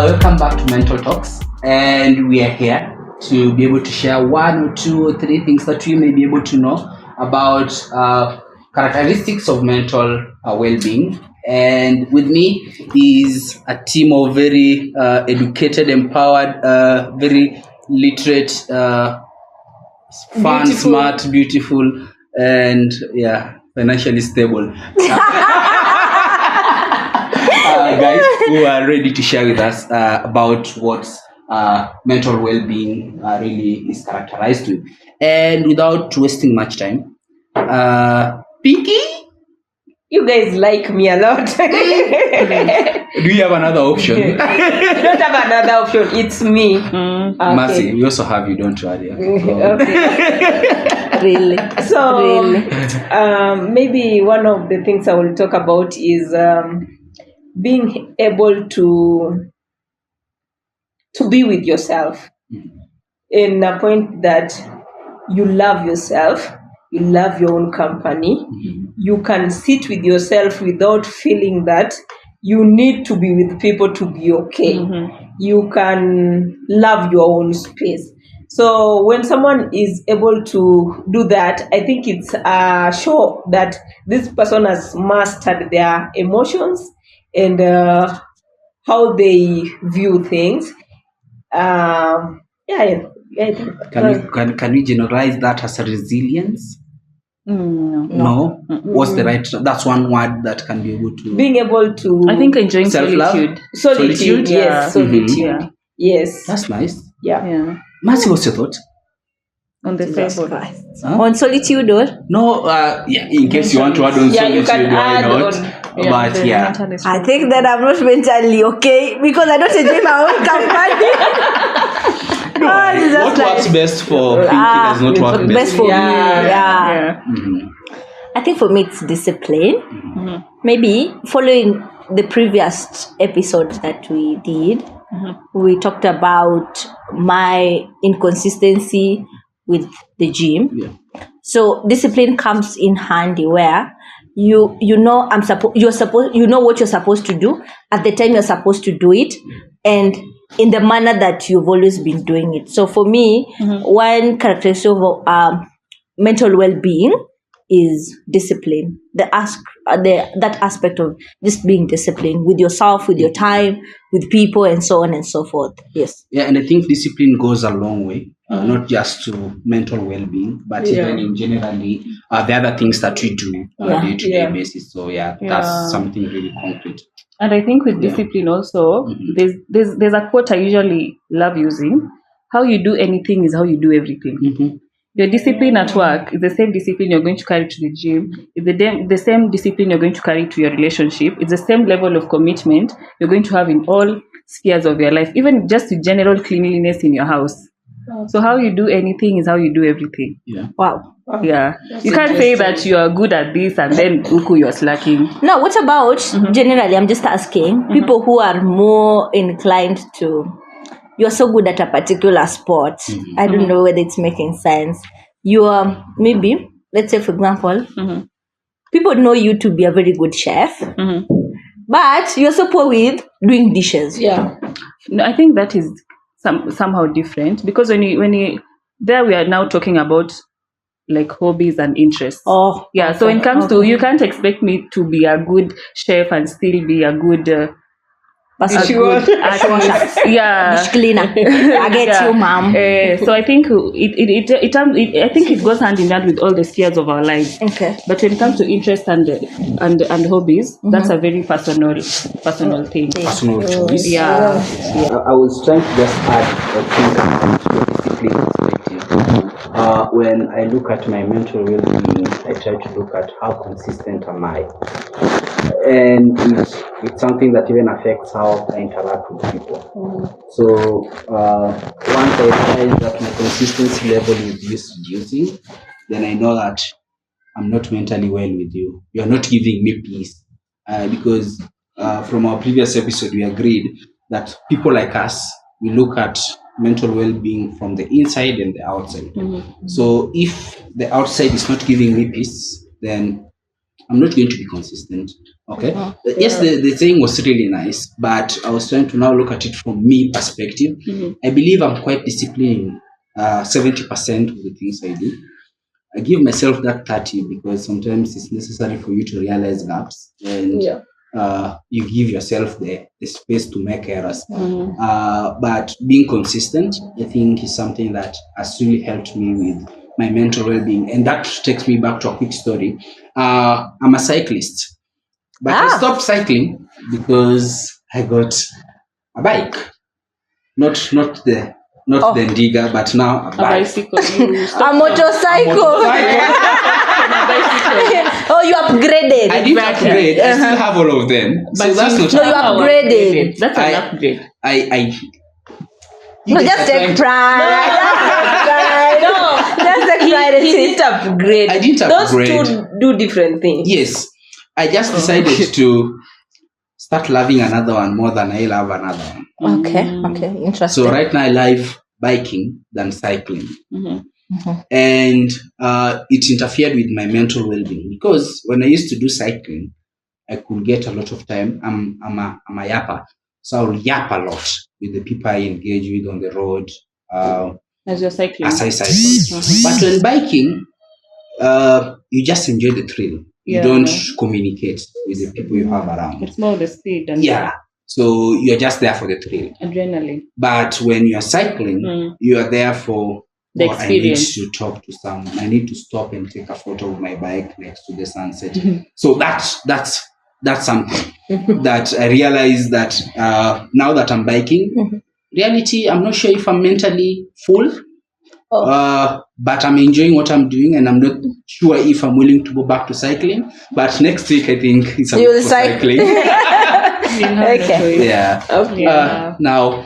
Welcome back to Mental Talks, and we are here to be able to share 1 or 2 or 3 things that you may be able to know about characteristics of mental well-being. And with me is a team of very educated, empowered, very literate, fun, smart, beautiful, and financially stable guys who are ready to share with us about what mental well-being really is characterized with. And without wasting much time, Pinky, you guys like me a lot. do you have another option? You don't have another option. It's me. Okay. Mercy, we also have you. Don't worry. Okay. Really? So, maybe one of the things I will talk about is being able to be with yourself in a point that you love yourself, you love your own company, you can sit with yourself without feeling that you need to be with people to be okay. You can love your own space. So when someone is able to do that, I think it's a show that this person has mastered their emotions and how they view things. I think can we generalize that as a resilience? No. What's the right? That's one word that can be able to being able to. I think enjoying self-love. Solitude. Yes, solitude. Yeah. Yes, that's nice. Yeah. Mercy, what's your thought? On the table. On solitude or? No, in case you want to add on solitude, you can why not? But I think that I'm not mentally okay because I don't enjoy my own company. What works best for Pinky does not work best for me. I think for me it's discipline. Maybe following the previous episode that we did, we talked about my inconsistency with the gym. So discipline comes in handy where you know you know what you're supposed to do at the time you're supposed to do it and in the manner that you've always been doing it. So for me, one characteristic of mental well-being is discipline. That aspect of just being disciplined with yourself, with your time, with people, and so on and so forth. Yes. Yeah, and I think discipline goes a long way, not just to mental well-being, but even in generally the other things that we do on a day-to-day basis. So that's something really concrete. And I think with discipline also, there's a quote I usually love using: "How you do anything is how you do everything." Your discipline at work is the same discipline you're going to carry to the gym. It's the same discipline you're going to carry to your relationship. It's the same level of commitment you're going to have in all spheres of your life, even just to general cleanliness in your house. So how you do anything is how you do everything. Wow. Yeah. You can't say that you are good at this and then you're slacking. No, what about generally, I'm just asking, people who are more inclined to, you're so good at a particular sport. I don't know whether it's making sense. You are maybe, let's say for example, people know you to be a very good chef, but you're so poor with doing dishes. No, I think that is somehow different because when you there we are now talking about like hobbies and interests. So when it comes to, you can't expect me to be a good chef and still be a good dish cleaner. I get you, ma'am. So I think I think it goes hand in hand with all the spheres of our lives. Okay. But when it comes to interest and hobbies, that's a very personal thing. Personal choice. Yeah. I was trying to just add a thing to the discipline perspective. When I look at my mental well-being, I try to look at how consistent am I. And it's something that even affects how I interact with people. So once I realize that my consistency level is reducing, then I know that I'm not mentally well with you. You're not giving me peace. Because from our previous episode, we agreed that people like us, we look at mental well-being from the inside and the outside. So if the outside is not giving me peace, then I'm not going to be consistent. Okay. Yes, the thing was really nice, but I was trying to now look at it from me perspective. I believe I'm quite disciplined. 70% of the things I do. I give myself that 30 because sometimes it's necessary for you to realize gaps, and you give yourself the space to make errors. But being consistent, I think, is something that has really helped me with my mental well-being. And that takes me back to a quick story. I'm a cyclist, but I stopped cycling because I got a bike. Not the Ndiga, but now a bicycle. A motorcycle. Oh, you upgraded. I didn't upgrade. I still have all of them. But so that's not. No, you upgraded. That's an upgrade. No, just take pride. Just take pride. He didn't upgrade. I didn't upgrade. Those two do different things. Yes, I just decided to start loving another one more than I love another one. Okay, interesting. So right now I love biking than cycling. And it interfered with my mental well-being because when I used to do cycling, I could get a lot of time. I'm a yapper, so I'll yap a lot with the people I engage with on the road. As you're cycling. As I cycle. But when biking, you just enjoy the thrill. You don't communicate with the people you have around. It's more the speed. And so you're just there for the thrill. Adrenaline. But when you're cycling, you are there for the experience. I need to talk to someone. I need to stop and take a photo of my bike next to the sunset. So that's something that I realized that now that I'm biking, reality, I'm not sure if I'm mentally full. But I'm enjoying what I'm doing, and I'm not sure if I'm willing to go back to cycling. But next week, I think it's about cycling. Okay. Yeah. Okay. Now,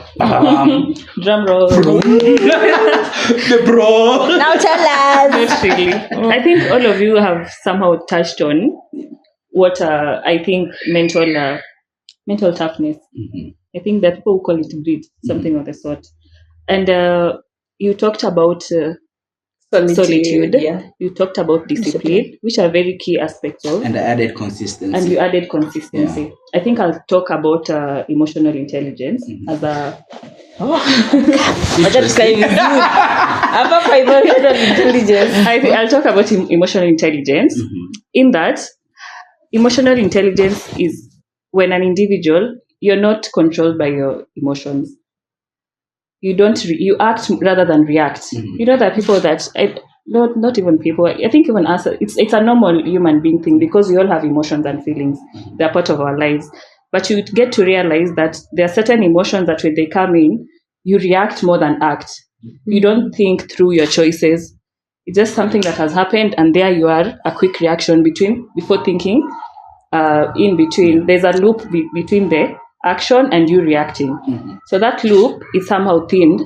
drum roll. The bro. Now tell us. Not really. I think all of you have somehow touched on what I think mental toughness. I think that people call it grit, something of the sort. And you talked about solitude. Yeah. You talked about discipline, which are very key aspects of. And I added consistency. And you added consistency. Yeah. I think I'll talk about emotional intelligence as a. That claim is good. Apart from emotional intelligence, I think I'll talk about emotional intelligence. In that, emotional intelligence is when an individual, you're not controlled by your emotions. You don't. You act rather than react. You know that people that not even people. I think even us. It's a normal human being thing because we all have emotions and feelings. They're part of our lives. But you get to realize that there are certain emotions that when they come in, you react more than act. You don't think through your choices. It's just something that has happened, and there you are. A quick reaction before thinking. In between, there's a loop between the action and you reacting. So that loop is somehow thinned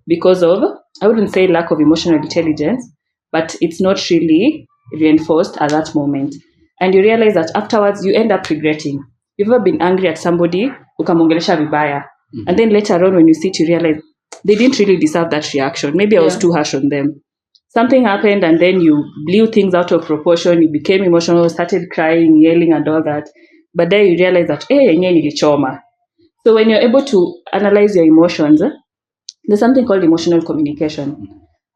because of, I wouldn't say lack of emotional intelligence, but it's not really reinforced at that moment. And you realize that afterwards you end up regretting. You've ever been angry at somebody, ukamongelesha vibaya, and then later on when you sit, you realize they didn't really deserve that reaction. Maybe I was too harsh on them. Something happened and then you blew things out of proportion, you became emotional, started crying, yelling and all that. But then you realize that, nilichoma. So when you're able to analyze your emotions, there's something called emotional communication.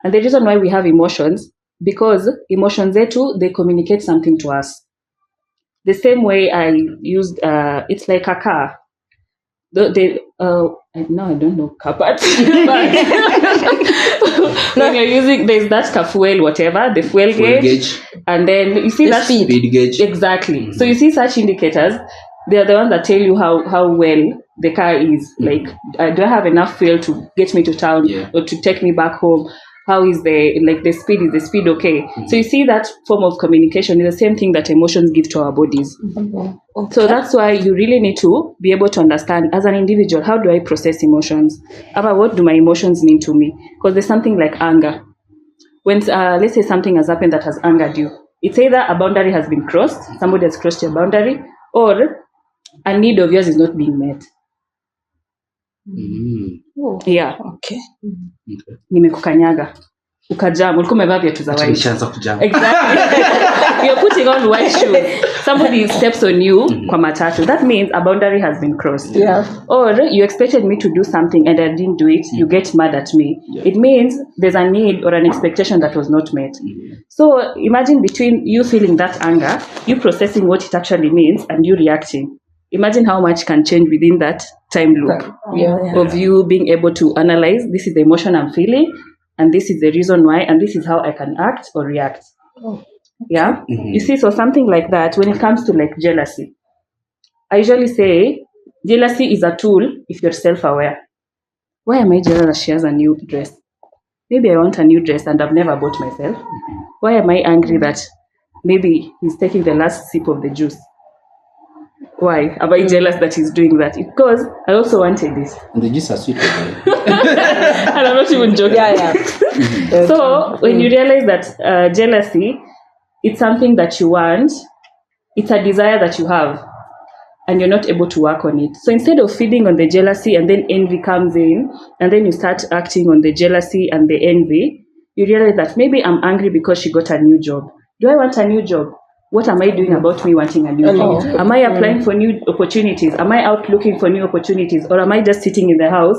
And the reason why we have emotions, because emotions they communicate something to us. The same way I used, it's like a car. No, I don't know car parts. When you're using, there's that car fuel, whatever, the fuel gauge. And then you see that speed gauge. Exactly. So you see such indicators. They are the ones that tell you how well the car is. Like, do I have enough fuel to get me to town or to take me back home? How is the speed? Is the speed okay? So you see that form of communication is the same thing that emotions give to our bodies. Okay. So that's why you really need to be able to understand as an individual, how do I process emotions? About what do my emotions mean to me? Because there's something like anger. When let's say something has happened that has angered you, it's either a boundary has been crossed, somebody has crossed your boundary, or a need of yours is not being met. Yeah. Okay. Nimekukanyaga. ukajam, ulikuwa umevaa viatu za white. Nishaanza kujam. Exactly. You're putting on white shoes. Somebody steps on you kwa matatu. That means a boundary has been crossed. Yeah. Or you expected me to do something and I didn't do it. You get mad at me. Yeah. It means there's a need or an expectation that was not met. So imagine between you feeling that anger, you processing what it actually means, and you reacting. Imagine how much can change within that time loop of you being able to analyze, this is the emotion I'm feeling, and this is the reason why, and this is how I can act or react. Yeah. You see, so something like that, when it comes to like jealousy, I usually say jealousy is a tool if you're self-aware. Why am I jealous that she has a new dress? Maybe I want a new dress and I've never bought myself. Why am I angry that maybe he's taking the last sip of the juice? Why am I jealous that he's doing that? Because I also wanted this. And the juice are sweet. And I'm not even joking. Yeah. So when you realize that jealousy, it's something that you want, it's a desire that you have, and you're not able to work on it. So instead of feeding on the jealousy and then envy comes in, and then you start acting on the jealousy and the envy, you realize that maybe I'm angry because she got a new job. Do I want a new job? What am I doing about me wanting a new job? Am I applying for new opportunities? Am I out looking for new opportunities? Or am I just sitting in the house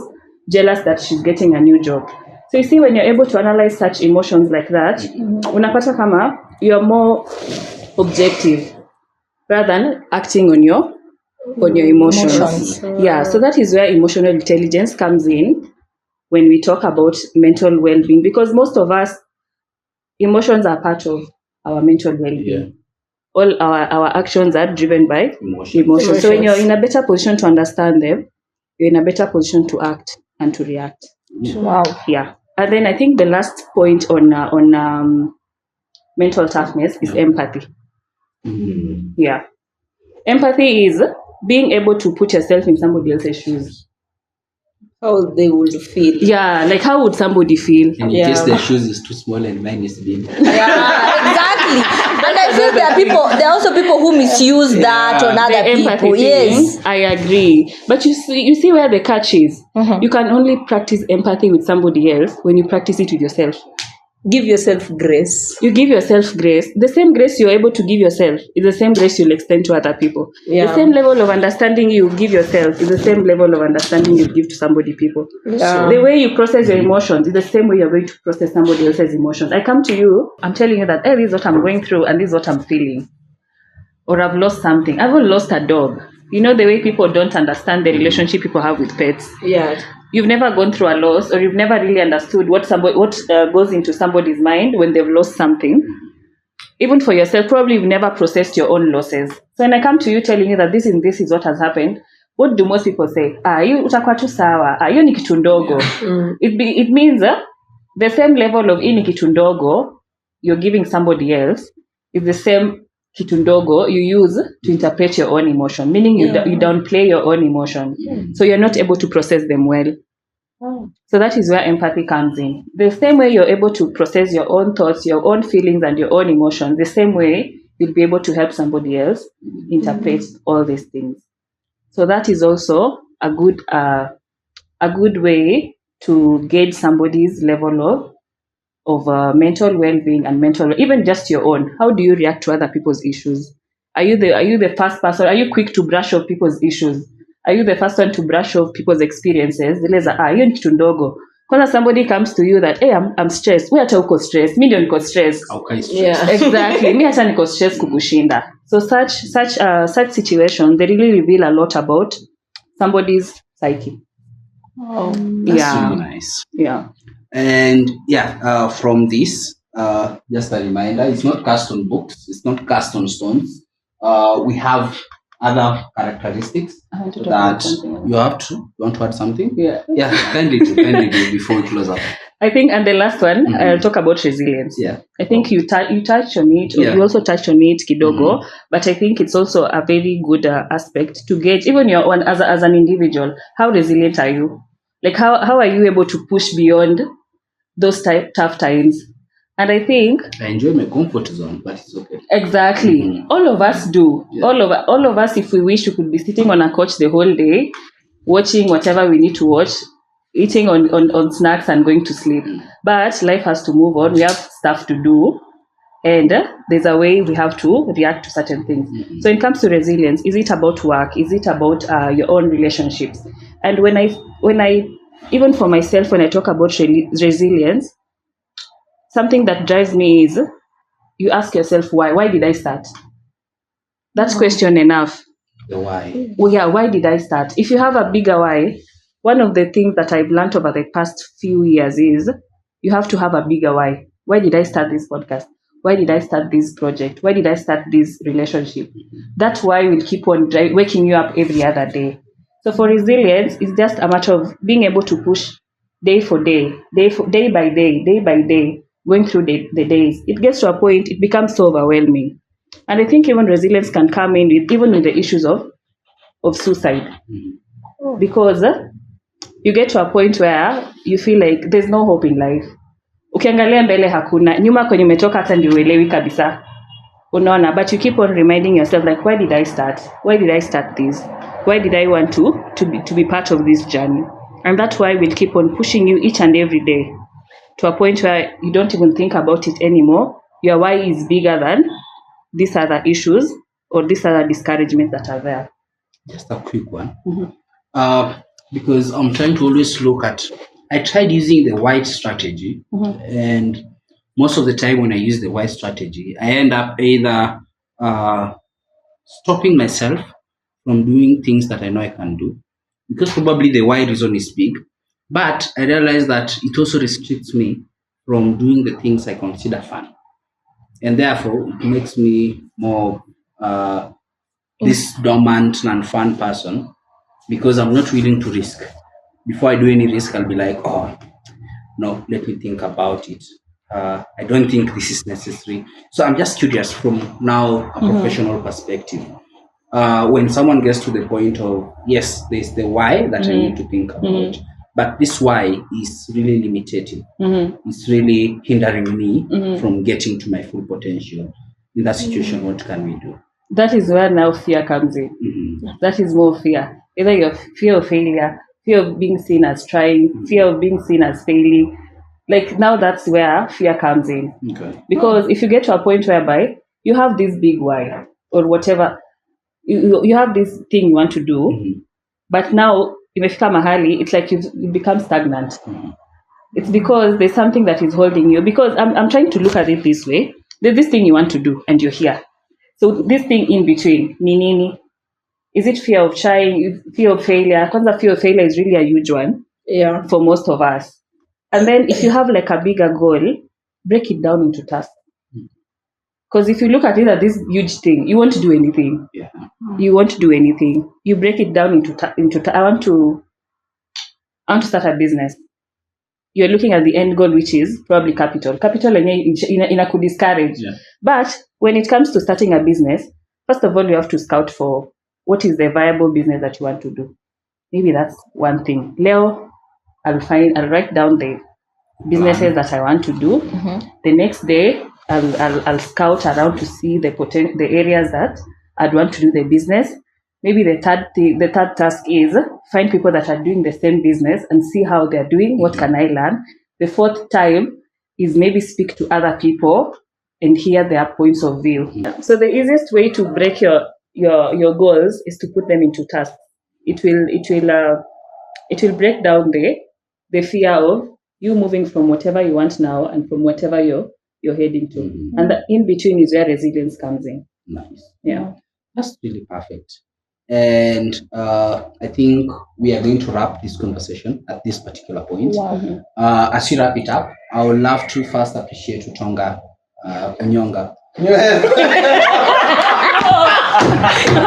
jealous that she's getting a new job? So you see, when you're able to analyze such emotions like that, unapata kama you're more objective rather than acting on your emotions. Yeah, so that is where emotional intelligence comes in when we talk about mental well-being, because most of us, emotions are part of our mental well-being. Yeah. All our actions are driven by emotions. So when you're in a better position to understand them, you're in a better position to act and to react. Wow. Yeah. And then I think the last point on mental toughness is empathy. Yeah. Empathy is being able to put yourself in somebody else's shoes. How they would feel. Yeah, like how would somebody feel? And in case their shoes is too small and mine is big. Yeah, exactly. And I feel there are also people who misuse that on other people. Yes, I agree. But you see where the catch is. You can only practice empathy with somebody else when you practice it with yourself. Give yourself grace. You give yourself grace. The same grace you're able to give yourself is the same grace you'll extend to other people. Yeah. The same level of understanding you give yourself is the same level of understanding you give to somebody people. Yeah. The way you process your emotions is the same way you're going to process somebody else's emotions. I come to you, I'm telling you that, hey, this is what I'm going through and this is what I'm feeling. Or I've lost something. I've lost a dog. You know the way people don't understand the relationship people have with pets. Yeah. You've never gone through a loss, or you've never really understood what goes into somebody's mind when they've lost something. Even for yourself, probably you've never processed your own losses. So when I come to you telling you that this is what has happened, what do most people say? You utakuwa tu sawa. You ni kitu ndogo. It means the same level of ni kitu ndogo you're giving somebody else is the same kitu ndogo you use to interpret your own emotion, meaning you downplay your own emotion. So you're not able to process them well. So that is where empathy comes in. The same way you're able to process your own thoughts, your own feelings, and your own emotions, the same way you'll be able to help somebody else interpret all these things. So that is also a good way to gauge somebody's level of mental well-being and even just your own. How do you react to other people's issues? Are you the first person? Are you quick to brush off people's issues? Are you the first one to brush off people's experiences? Hiyo ni kitu ndogo. Kwanza somebody comes to you that, hey, I'm stressed. Wewe hata uko stressed. Mimi ndio niko stressed. Yeah. Exactly. Mimi hata niko stressed kukushinda. So such situations, they really reveal a lot about somebody's psyche. That's really nice. Yeah. And from this, just a reminder, it's not cast on books, it's not cast on stones. We have other characteristics that you have to. You want to add something? Yeah. Kindly do before we close up. I think, and the last one, I'll talk about resilience. Yeah. I think you touched on it, or you also touched on it, kidogo, but I think it's also a very good aspect to gauge, even your own, as an individual, how resilient are you? Like, how are you able to push beyond those tough times? And I think I enjoy my comfort zone, but it's okay. Exactly. All of us do. Yeah. All of us, if we wish, we could be sitting on a couch the whole day, watching whatever we need to watch, eating on snacks and going to sleep. But life has to move on. We have stuff to do. And there's a way we have to react to certain things. So when it comes to resilience, is it about work? Is it about your own relationships? And when I even for myself, when I talk about resilience, something that drives me is you ask yourself why. Why did I start? That's question enough. The why. Well, yeah, why did I start? If you have a bigger why, one of the things that I've learned over the past few years is you have to have a bigger why. Why did I start this podcast? Why did I start this project? Why did I start this relationship? That's why we'll keep on waking you up every other day. So for resilience, it's just a matter of being able to push day for day, day by day, going through the days. It gets to a point, it becomes so overwhelming. And I think even resilience can come in with the issues of suicide. Because you get to a point where you feel like there's no hope in life. Ukiangalia mbele hakuna, nyuma kwenye umetoka hata ndio uelewi kabisa. Unaona, but you keep on reminding yourself like, why did I start? Why did I start this? Why did I want to be part of this journey? And that's why we'll keep on pushing you each and every day to a point where you don't even think about it anymore. Your why is bigger than these other issues or these other discouragements that are there. Just a quick one. Because I'm trying to always look at, I tried using the white strategy, and most of the time when I use the white strategy, I end up either stopping myself from doing things that I know I can do, because probably the why reason is big, but I realize that it also restricts me from doing the things I consider fun. And therefore, it makes me more this dormant and fun person, because I'm not willing to risk. Before I do any risk, I'll be like, oh, no, let me think about it. I don't think this is necessary. So I'm just curious from now a professional perspective. When someone gets to the point of, yes, there's the why that I need to think about, but this why is really limiting. It's really hindering me from getting to my full potential. In that situation, what can we do? That is where now fear comes in. That is more fear. Either your fear of failure, fear of being seen as trying, fear of being seen as failing. Like now that's where fear comes in. Okay. Because if you get to a point whereby you have this big why or whatever, you have this thing you want to do, but now imefika mahali, it's like you become stagnant. It's because there's something that is holding you. Because I'm trying to look at it this way. There's this thing you want to do and you're here. So this thing in between, nini, is it fear of trying, fear of failure? Because fear of failure is really a huge one for most of us. And then if you have like a bigger goal, break it down into tasks. Because if you look at it as this huge thing, you want to do anything. Yeah. You want to do anything. You break it down into I want to start a business. You're looking at the end goal, which is probably capital. Capital in a could discourage. Yeah. But when it comes to starting a business, first of all, you have to scout for what is the viable business that you want to do. Maybe that's one thing. Leo, I'll write down the businesses that I want to do. The next day, I'll scout around to see the areas that I'd want to do the business. Maybe the third task is find people that are doing the same business and see how they're doing. What can I learn? The fourth time is maybe speak to other people and hear their points of view. So the easiest way to break your goals is to put them into tasks. It will break down the fear of you moving from whatever you want now and from whatever you're heading to. And the in between is where resilience comes in. Nice. Yeah. That's really perfect. And I think we are going to wrap this conversation at this particular point. As we wrap it up, I would love to first appreciate Yonga. I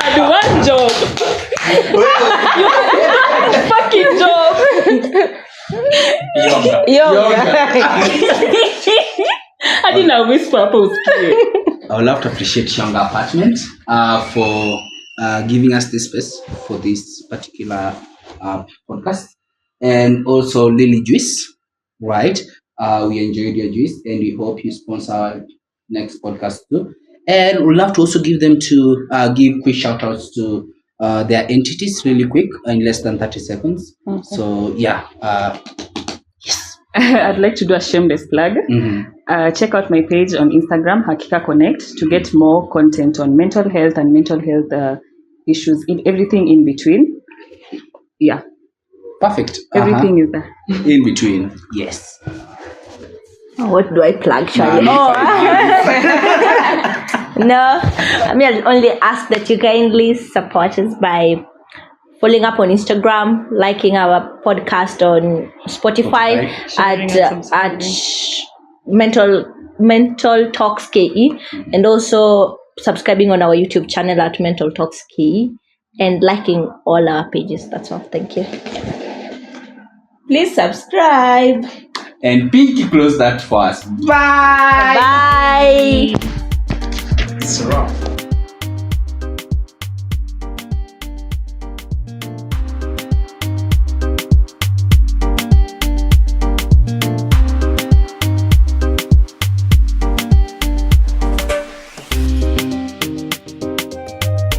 had one job. Fucking job. Yonga. I didn't whisper. I would love to appreciate Yonga Apartment for giving us this space for this particular podcast, and also Lily Juice, right? We enjoyed your juice, and we hope you sponsor our next podcast too. And we'd love to also give quick shout outs to their entities really quick in less than 30 seconds. Okay. So yeah, I'd like to do a shameless plug. Check out my page on Instagram, Hakika Connect, to get more content on mental health and mental health issues, in everything in between. Yeah. perfect. Everything is there. In between. Yes. What do I plug, Charlie? Nah, No, I mean, I'll only ask that you kindly support us by following up on Instagram, liking our podcast on Spotify Sharing and at MentaltalksKE, and also subscribing on our YouTube channel at MentaltalksKE, and liking all our pages. That's all. Thank you. Please subscribe. And Pinky, close that for us. Bye. Bye. It's a wrap.